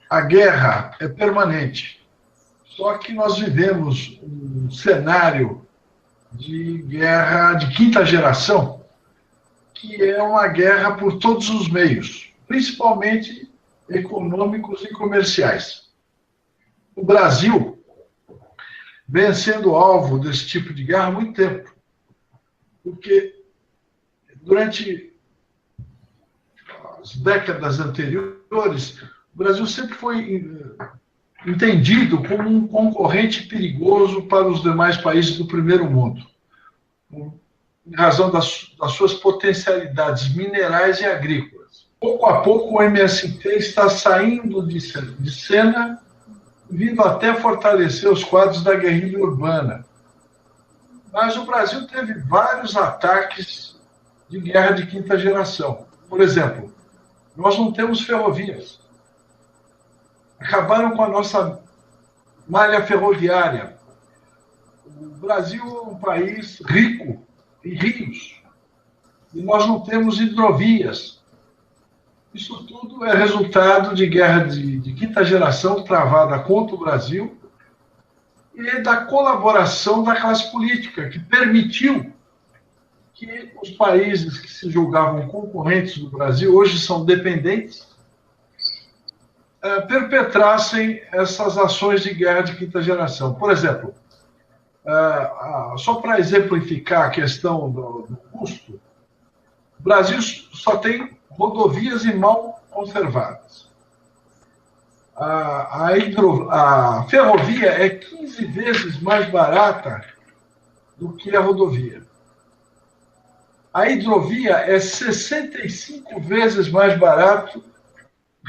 A guerra é permanente. Só que nós vivemos um cenário de guerra de quinta geração, que é uma guerra por todos os meios, principalmente econômicos e comerciais. O Brasil vem sendo alvo desse tipo de guerra há muito tempo, porque durante as décadas anteriores, o Brasil sempre foi entendido como um concorrente perigoso para os demais países do primeiro mundo, em razão das suas potencialidades minerais e agrícolas. Pouco a pouco, o MST está saindo de cena, vindo até fortalecer os quadros da guerrilha urbana. Mas o Brasil teve vários ataques de guerra de quinta geração. Por exemplo, nós não temos ferrovias. Acabaram com a nossa malha ferroviária. O Brasil é um país rico em rios e nós não temos hidrovias. Isso tudo é resultado de guerra de quinta geração travada contra o Brasil e da colaboração da classe política, que permitiu que os países que se julgavam concorrentes do Brasil, hoje são dependentes, perpetrassem essas ações de guerra de quinta geração. Por exemplo, só para exemplificar a questão do custo, o Brasil só tem rodovias e mal conservadas. A ferrovia é 15 vezes mais barata do que a rodovia. A hidrovia é 65 vezes mais barato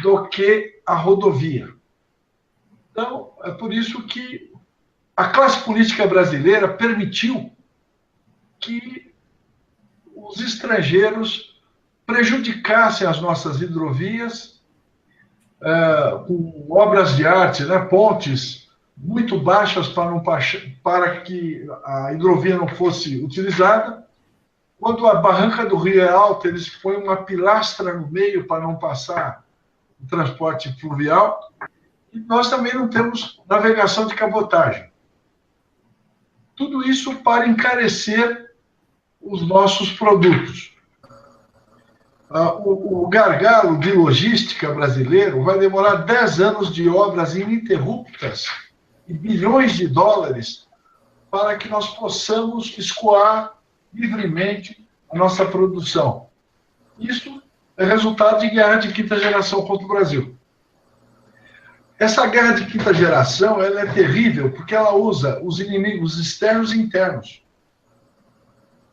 do que a rodovia. Então, é por isso que a classe política brasileira permitiu que os estrangeiros prejudicassem as nossas hidrovias com obras de arte, né, pontes muito baixas para que a hidrovia não fosse utilizada. Quando a barranca do Rio é alta, eles põem uma pilastra no meio para não passar o transporte fluvial. E nós também não temos navegação de cabotagem. Tudo isso para encarecer os nossos produtos. O gargalo de logística brasileiro vai demorar 10 anos de obras ininterruptas e bilhões de dólares para que nós possamos escoar livremente a nossa produção. Isso é resultado de guerra de quinta geração contra o Brasil. Essa guerra de quinta geração ela é terrível porque ela usa os inimigos externos e internos.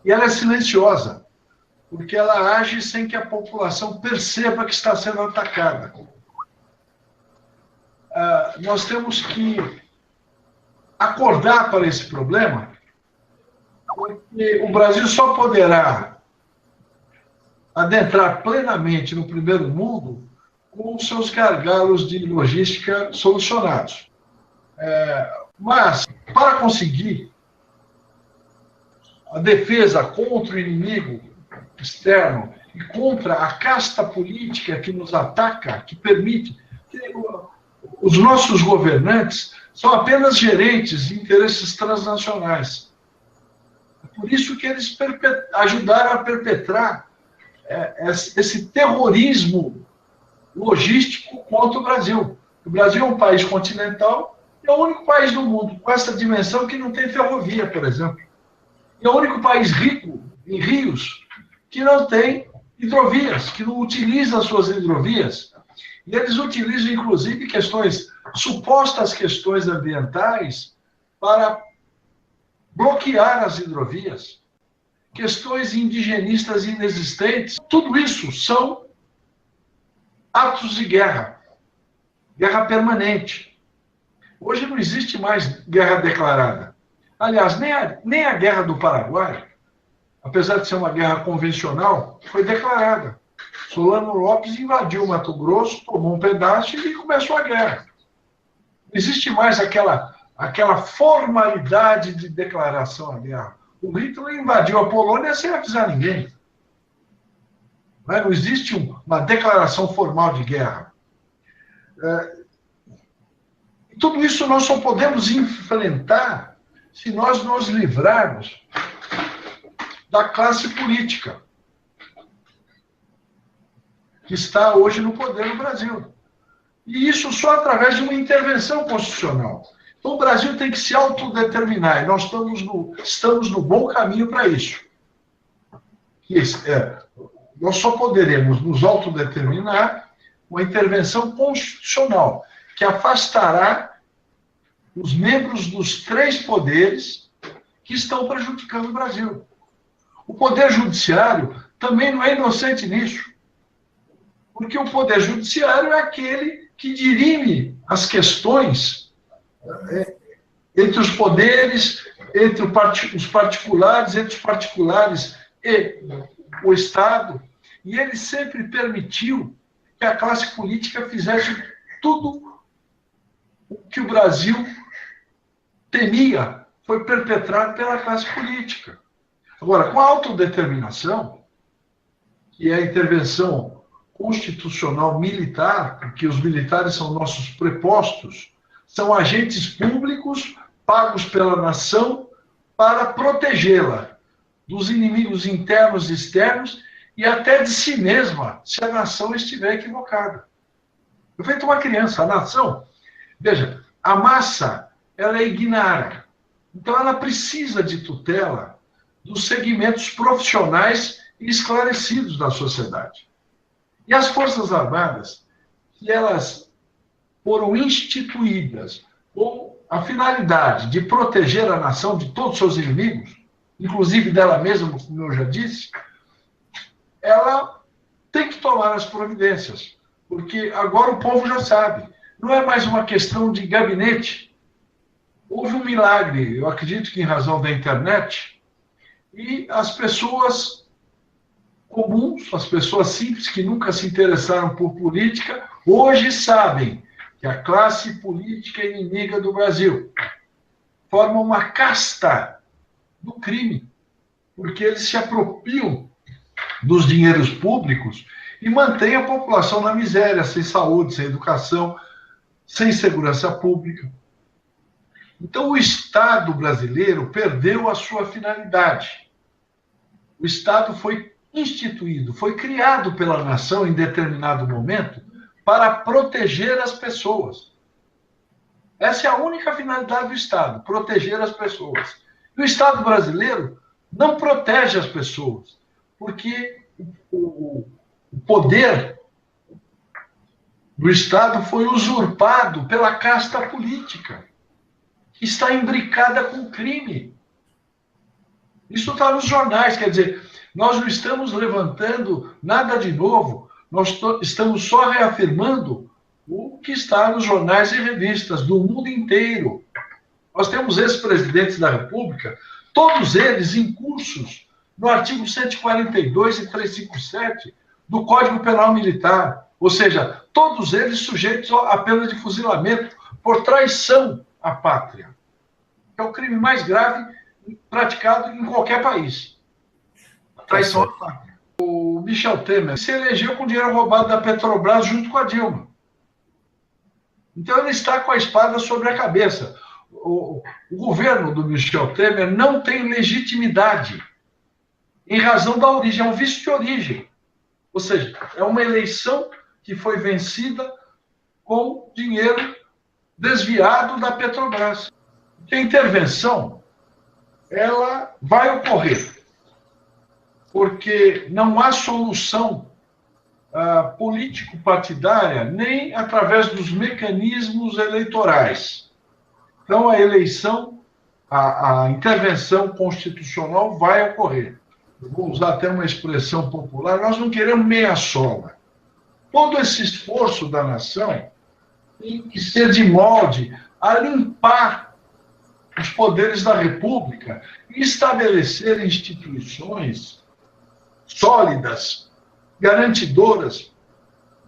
E ela é silenciosa, porque ela age sem que a população perceba que está sendo atacada. Nós temos que acordar para esse problema, porque o Brasil só poderá adentrar plenamente no primeiro mundo com os seus gargalos de logística solucionados. Mas, para conseguir a defesa contra o inimigo externo e contra a casta política que nos ataca, que permite que os nossos governantes são apenas gerentes de interesses transnacionais. É por isso que eles ajudaram a perpetrar esse terrorismo logístico contra o Brasil. O Brasil é um país continental e é o único país do mundo com essa dimensão que não tem ferrovia, por exemplo. E é o único país rico em rios que não tem hidrovias, que não utiliza as suas hidrovias. E eles utilizam, inclusive, supostas questões ambientais para bloquear as hidrovias, questões indigenistas inexistentes. Tudo isso são atos de guerra, guerra permanente. Hoje não existe mais guerra declarada. Aliás, nem a guerra do Paraguai, apesar de ser uma guerra convencional, foi declarada. Solano Lopes invadiu Mato Grosso, tomou um pedaço e começou a guerra. Não existe mais aquela formalidade de declaração de guerra. O Hitler invadiu a Polônia sem avisar ninguém. Não existe uma declaração formal de guerra. E tudo isso nós só podemos enfrentar se nós nos livrarmos da classe política que está hoje no poder no Brasil. E isso só através de uma intervenção constitucional. Então, o Brasil tem que se autodeterminar, e nós estamos no bom caminho para isso. Nós só poderemos nos autodeterminar com a intervenção constitucional, que afastará os membros dos três poderes que estão prejudicando o Brasil. O Poder Judiciário também não é inocente nisso, porque o Poder Judiciário é aquele que dirime as questões entre os poderes, entre os particulares, entre os particulares e o Estado, e ele sempre permitiu que a classe política fizesse tudo o que o Brasil temia, foi perpetrado pela classe política. Agora, com a autodeterminação, que é a intervenção constitucional militar, porque os militares são nossos prepostos, são agentes públicos pagos pela nação para protegê-la dos inimigos internos e externos e até de si mesma, se a nação estiver equivocada. Eu feito uma criança, a nação, veja, a massa, ela é ignara. Então, ela precisa de tutela dos segmentos profissionais e esclarecidos da sociedade. E as Forças Armadas, que elas foram instituídas com a finalidade de proteger a nação de todos os seus inimigos, inclusive dela mesma, como eu já disse, ela tem que tomar as providências, porque agora o povo já sabe, não é mais uma questão de gabinete. Houve um milagre, eu acredito que em razão da internet, e as pessoas comuns, as pessoas simples que nunca se interessaram por política, hoje sabem que a classe política é inimiga do Brasil. Forma uma casta do crime, porque eles se apropriam dos dinheiros públicos e mantêm a população na miséria, sem saúde, sem educação, sem segurança pública. Então, o Estado brasileiro perdeu a sua finalidade. O Estado foi instituído, foi criado pela nação em determinado momento para proteger as pessoas. Essa é a única finalidade do Estado, proteger as pessoas. E o Estado brasileiro não protege as pessoas, porque o poder do Estado foi usurpado pela casta política, que está imbricada com crime. Isso está nos jornais, quer dizer, nós não estamos levantando nada de novo, nós estamos só reafirmando o que está nos jornais e revistas do mundo inteiro. Nós temos ex-presidentes da República, todos eles incursos no artigo 142 e 357 do Código Penal Militar, ou seja, todos eles sujeitos à pena de fuzilamento por traição à pátria, que é o crime mais grave praticado em qualquer país. A traição à pátria. O Michel Temer se elegeu com dinheiro roubado da Petrobras junto com a Dilma. Então ele está com a espada sobre a cabeça. O governo do Michel Temer não tem legitimidade em razão da origem, é um vício de origem. Ou seja, é uma eleição que foi vencida com dinheiro desviado da Petrobras. A intervenção, ela vai ocorrer, porque não há solução político-partidária nem através dos mecanismos eleitorais. Então, a eleição, a intervenção constitucional vai ocorrer. Eu vou usar até uma expressão popular, nós não queremos meia-sola. Todo esse esforço da nação tem que ser de molde a limpar os poderes da República e estabelecer instituições sólidas, garantidoras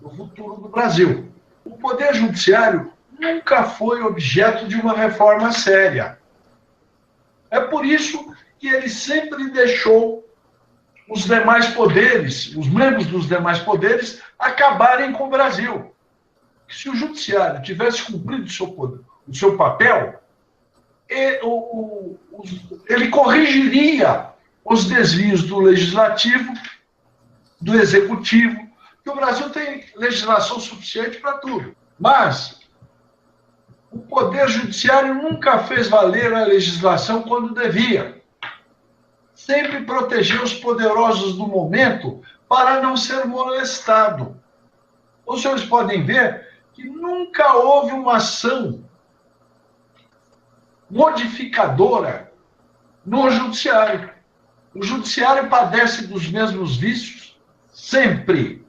do futuro do Brasil. O Poder Judiciário nunca foi objeto de uma reforma séria. É por isso que ele sempre deixou os demais poderes, os membros dos demais poderes, acabarem com o Brasil. Se o Judiciário tivesse cumprido o seu papel, ele corrigiria os desvios do legislativo, do executivo, que o Brasil tem legislação suficiente para tudo. Mas o Poder Judiciário nunca fez valer a legislação quando devia. Sempre protegeu os poderosos do momento para não ser molestado. Os senhores podem ver que nunca houve uma ação modificadora no judiciário. O judiciário padece dos mesmos vícios sempre.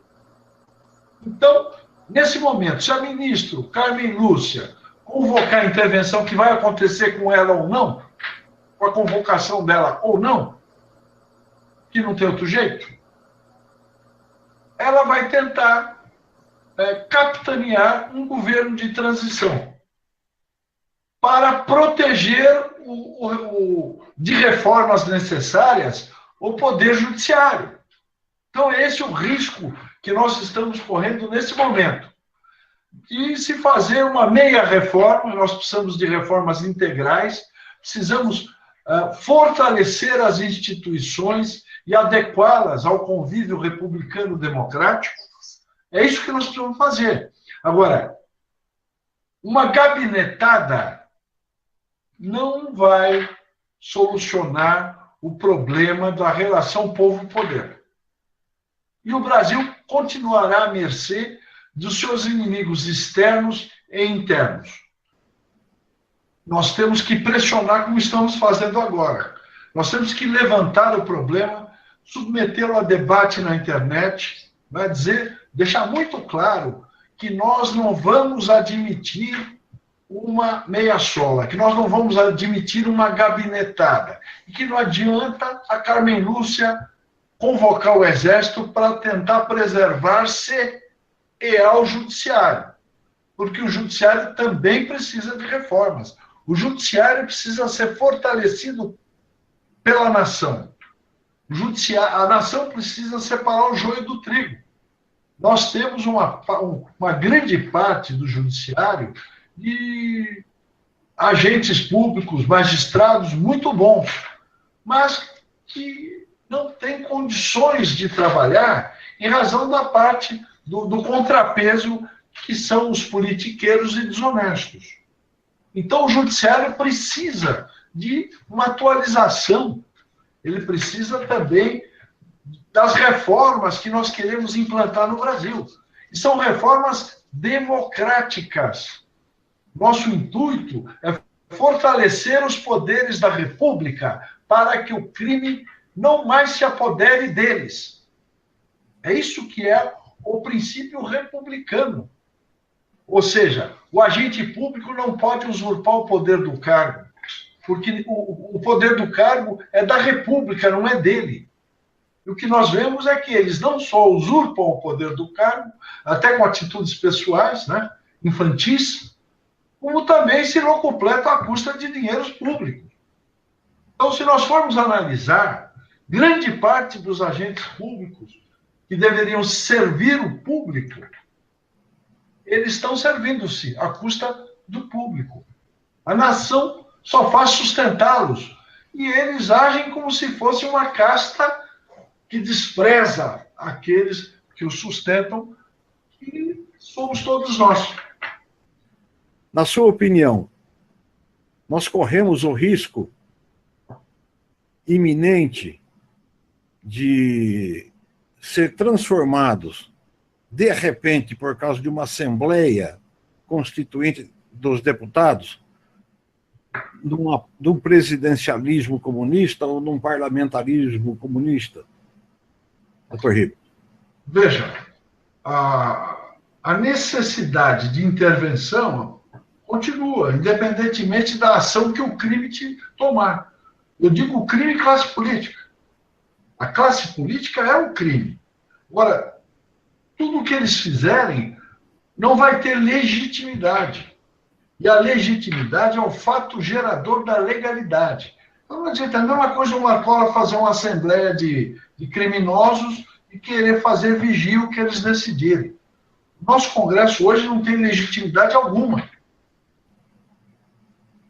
Então, nesse momento, se a ministra Carmen Lúcia convocar a intervenção, que vai acontecer com ela ou não, com a convocação dela ou não, que não tem outro jeito, ela vai tentar capitanear um governo de transição para proteger de reformas necessárias o Poder Judiciário. Então, esse é o risco que nós estamos correndo nesse momento. E se fazer uma meia reforma, nós precisamos de reformas integrais, precisamos fortalecer as instituições e adequá-las ao convívio republicano-democrático. É isso que nós precisamos fazer. Agora, uma gabinetada não vai solucionar o problema da relação povo-poder. E o Brasil continuará à mercê dos seus inimigos externos e internos. Nós temos que pressionar como estamos fazendo agora. Nós temos que levantar o problema, submetê-lo a debate na internet, vai deixar muito claro que nós não vamos admitir uma meia-sola, que nós não vamos admitir uma gabinetada, e que não adianta a Carmen Lúcia convocar o Exército para tentar preservar-se e ao Judiciário, porque o Judiciário também precisa de reformas. O Judiciário precisa ser fortalecido pela nação. A nação precisa separar o joio do trigo. Nós temos uma grande parte do Judiciário de agentes públicos, magistrados muito bons, mas que não têm condições de trabalhar em razão da parte do contrapeso que são os politiqueiros e desonestos. Então, o judiciário precisa de uma atualização, ele precisa também das reformas que nós queremos implantar no Brasil. E são reformas democráticas. Nosso intuito é fortalecer os poderes da República para que o crime não mais se apodere deles. É isso que é o princípio republicano. Ou seja, o agente público não pode usurpar o poder do cargo, porque o poder do cargo é da República, não é dele. E o que nós vemos é que eles não só usurpam o poder do cargo, até com atitudes pessoais, né, infantis, como também se locupletam à custa de dinheiros públicos. Então, se nós formos analisar, grande parte dos agentes públicos que deveriam servir o público, eles estão servindo-se à custa do público. A nação só faz sustentá-los. E eles agem como se fosse uma casta que despreza aqueles que os sustentam, que somos todos nós. Na sua opinião, nós corremos o risco iminente de ser transformados, de repente, por causa de uma Assembleia Constituinte dos Deputados, de um presidencialismo comunista ou de um parlamentarismo comunista? Doutor Ribeiro. Veja, a necessidade de intervenção continua, independentemente da ação que o crime te tomar. Eu digo crime e classe política. A classe política é o crime. Agora, tudo o que eles fizerem não vai ter legitimidade. E a legitimidade é o fato gerador da legalidade. Então não adianta, é a mesma coisa o Marcola fazer uma assembleia de criminosos e querer fazer vigia o que eles decidirem. Nosso Congresso hoje não tem legitimidade alguma.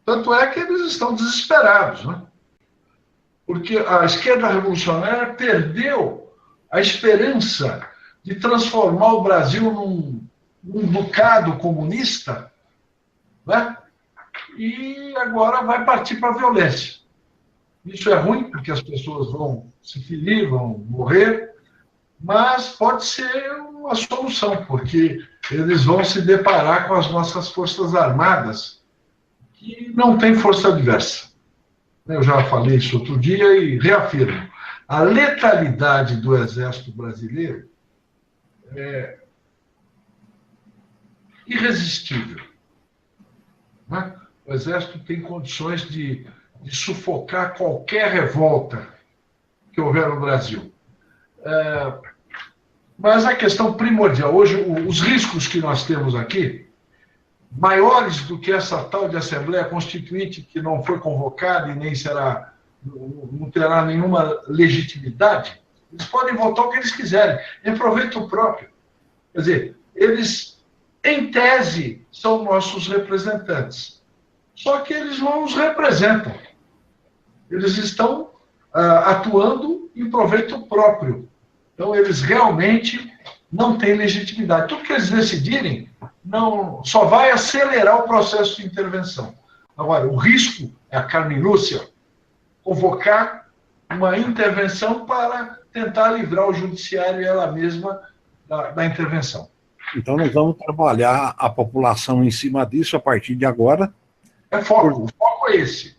Tanto é que eles estão desesperados, né? Porque a esquerda revolucionária perdeu a esperança de transformar o Brasil num ducado comunista, né? E agora vai partir para a violência. Isso é ruim, porque as pessoas vão se ferir, vão morrer, mas pode ser uma solução, porque eles vão se deparar com as nossas forças armadas, que não têm força adversa. Eu já falei isso outro dia e reafirmo. A letalidade do Exército Brasileiro é irresistível, né? O Exército tem condições de sufocar qualquer revolta que houver no Brasil. Mas a questão primordial, hoje, os riscos que nós temos aqui, maiores do que essa tal de Assembleia Constituinte, que não foi convocada e nem será, não terá nenhuma legitimidade, eles podem votar o que eles quiserem, em proveito próprio. Quer dizer, eles, em tese, são nossos representantes. Só que eles não nos representam. Eles estão atuando em proveito próprio. Então, eles realmente não têm legitimidade. Tudo que eles decidirem não, só vai acelerar o processo de intervenção. Agora, o risco é a Carmen Lúcia convocar uma intervenção para tentar livrar o judiciário e ela mesma da intervenção. Então, nós vamos trabalhar a população em cima disso a partir de agora. O foco é esse.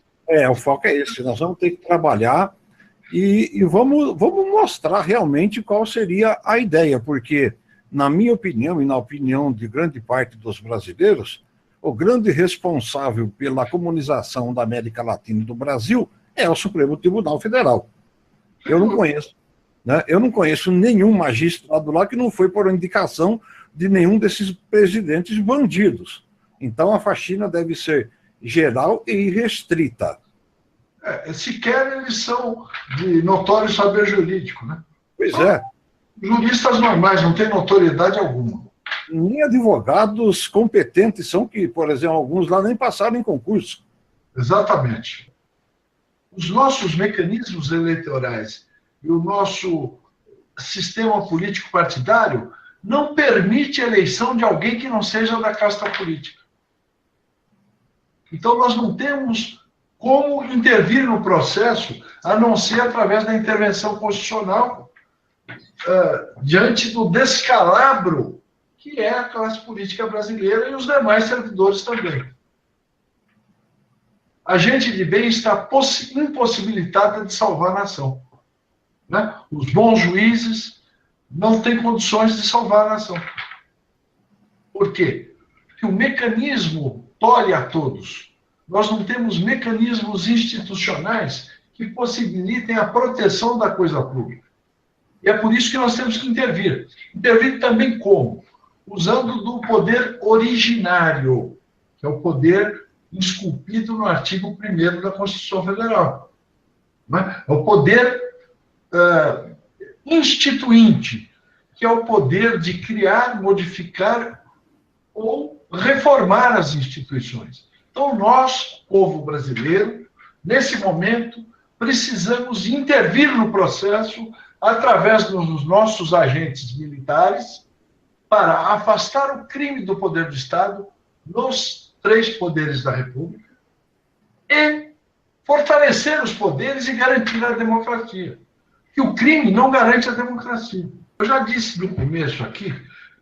O foco é esse. Nós vamos ter que trabalhar e vamos mostrar realmente qual seria a ideia, porque, na minha opinião e na opinião de grande parte dos brasileiros, o grande responsável pela comunização da América Latina e do Brasil é o Supremo Tribunal Federal. Eu não conheço, né? Eu não conheço nenhum magistrado lá que não foi por indicação de nenhum desses presidentes bandidos. Então, a faxina deve ser geral e irrestrita. Sequer eles são de notório saber jurídico, né? Pois é. Juristas normais, não têm notoriedade alguma. Nem advogados competentes são que, por exemplo, alguns lá nem passaram em concurso. Exatamente. Os nossos mecanismos eleitorais e o nosso sistema político partidário não permite a eleição de alguém que não seja da casta política. Então, nós não temos como intervir no processo, a não ser através da intervenção constitucional, diante do descalabro que é a classe política brasileira e os demais servidores também. A gente de bem está impossibilitada de salvar a nação, né? Os bons juízes não têm condições de salvar a nação. Por quê? Porque o mecanismo tolhe a todos. Nós não temos mecanismos institucionais que possibilitem a proteção da coisa pública. E é por isso que nós temos que intervir. Intervir também como? Usando do poder originário, que é o poder esculpido no artigo 1º da Constituição Federal. Né? É o poder instituinte, que é o poder de criar, modificar ou reformar as instituições. Então, nós, povo brasileiro, nesse momento, precisamos intervir no processo através dos nossos agentes militares para afastar o crime do poder do Estado nos 3 poderes da República e fortalecer os poderes e garantir a democracia. Que o crime não garante a democracia. Eu já disse no começo aqui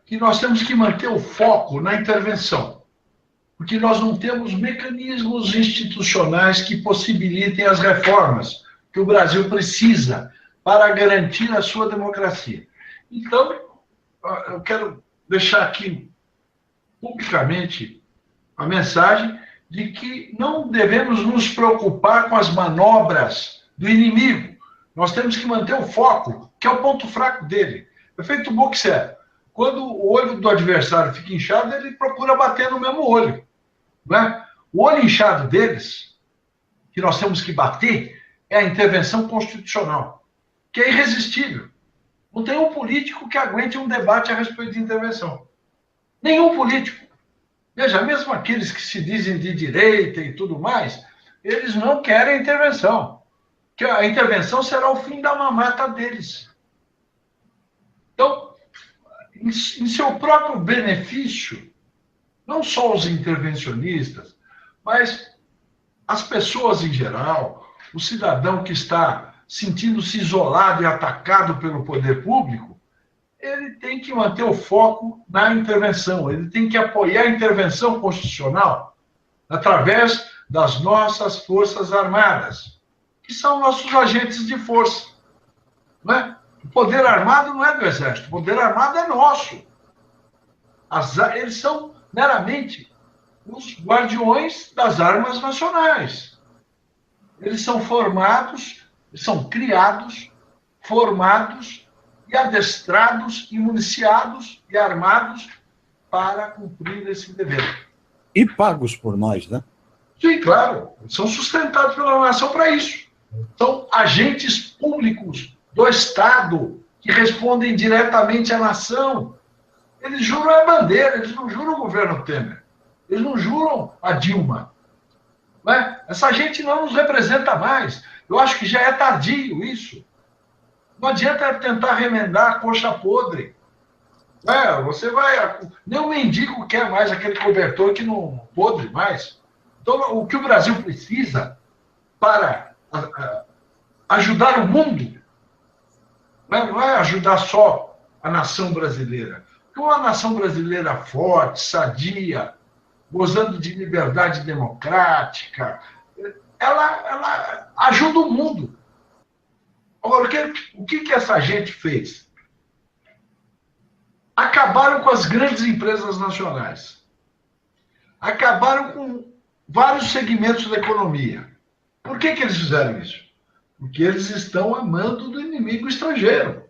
que nós temos que manter o foco na intervenção, porque nós não temos mecanismos institucionais que possibilitem as reformas que o Brasil precisa para garantir a sua democracia. Então, eu quero deixar aqui publicamente a mensagem de que não devemos nos preocupar com as manobras do inimigo. Nós temos que manter o foco, que é o ponto fraco dele. É feito boxer. Quando o olho do adversário fica inchado, ele procura bater no mesmo olho. Né? O olho inchado deles, que nós temos que bater, é a intervenção constitucional, que é irresistível. Não tem um político que aguente um debate a respeito de intervenção. Nenhum político. Veja, mesmo aqueles que se dizem de direita e tudo mais, eles não querem intervenção. Que a intervenção será o fim da mamata deles. Então, em seu próprio benefício, não só os intervencionistas, mas as pessoas em geral, o cidadão que está sentindo-se isolado e atacado pelo poder público, ele tem que manter o foco na intervenção, ele tem que apoiar a intervenção constitucional através das nossas Forças Armadas, que são nossos agentes de força. Não é? O poder armado não é do Exército, o poder armado é nosso. Eles são meramente os guardiões das armas nacionais. Eles são formados, são criados, formados e adestrados e municiados e armados para cumprir esse dever. E pagos por nós, né? Sim, claro. São sustentados pela nação para isso. São agentes públicos do Estado que respondem diretamente à nação. Eles juram a bandeira, eles não juram o governo Temer. Eles não juram a Dilma. Não é? Essa gente não nos representa mais. Eu acho que já é tardio isso. Não adianta tentar remendar a coxa podre. Você vai. Nem o mendigo quer mais aquele cobertor que não podre mais. Então, o que o Brasil precisa para ajudar o mundo não é ajudar só a nação brasileira. Porque uma nação brasileira forte, sadia, gozando de liberdade democrática, ela ajuda o mundo. Agora, o que essa gente fez? Acabaram com as grandes empresas nacionais. Acabaram com vários segmentos da economia. Por que eles fizeram isso? Porque eles estão amando do inimigo estrangeiro.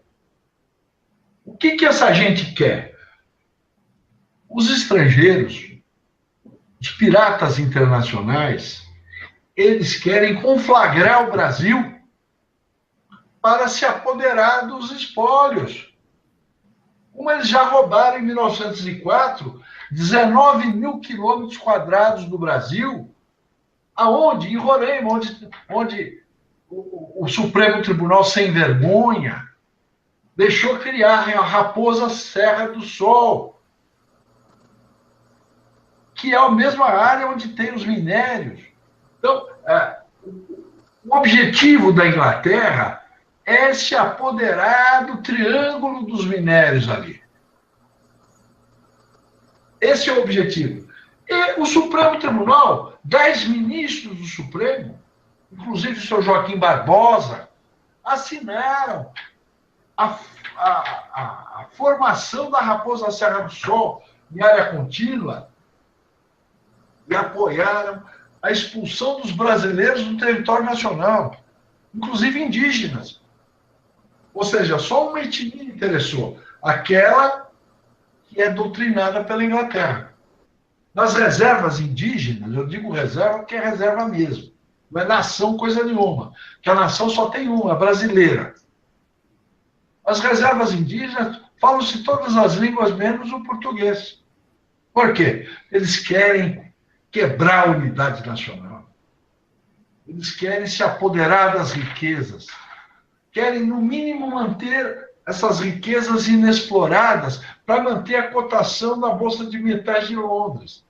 O que essa gente quer? Os estrangeiros, os piratas internacionais, eles querem conflagrar o Brasil para se apoderar dos espólios. Como eles já roubaram em 1904 19 mil quilômetros quadrados do Brasil, aonde? Em Roraima, onde o Supremo Tribunal Sem Vergonha deixou criar a Raposa Serra do Sol, que é a mesma área onde tem os minérios. Então, o objetivo da Inglaterra é se apoderar do triângulo dos minérios ali. Esse é o objetivo. E o Supremo Tribunal, 10 ministros do Supremo, inclusive o senhor Joaquim Barbosa, assinaram a formação da Raposa Serra do Sol em área contínua e apoiaram a expulsão dos brasileiros do território nacional, inclusive indígenas. Ou seja, só uma etnia interessou, aquela que é doutrinada pela Inglaterra. Nas reservas indígenas, eu digo reserva porque é reserva mesmo, não é nação coisa nenhuma, que a nação só tem uma, a brasileira. As reservas indígenas falam-se todas as línguas menos o português. Por quê? Eles querem quebrar a unidade nacional. Eles querem se apoderar das riquezas. Querem, no mínimo, manter essas riquezas inexploradas para manter a cotação da Bolsa de Metais de Londres.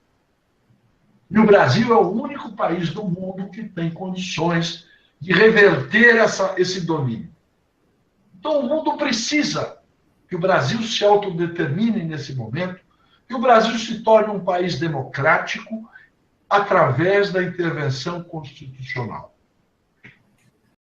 E o Brasil é o único país do mundo que tem condições de reverter esse domínio. Então, o mundo precisa que o Brasil se autodetermine nesse momento, que o Brasil se torne um país democrático através da intervenção constitucional.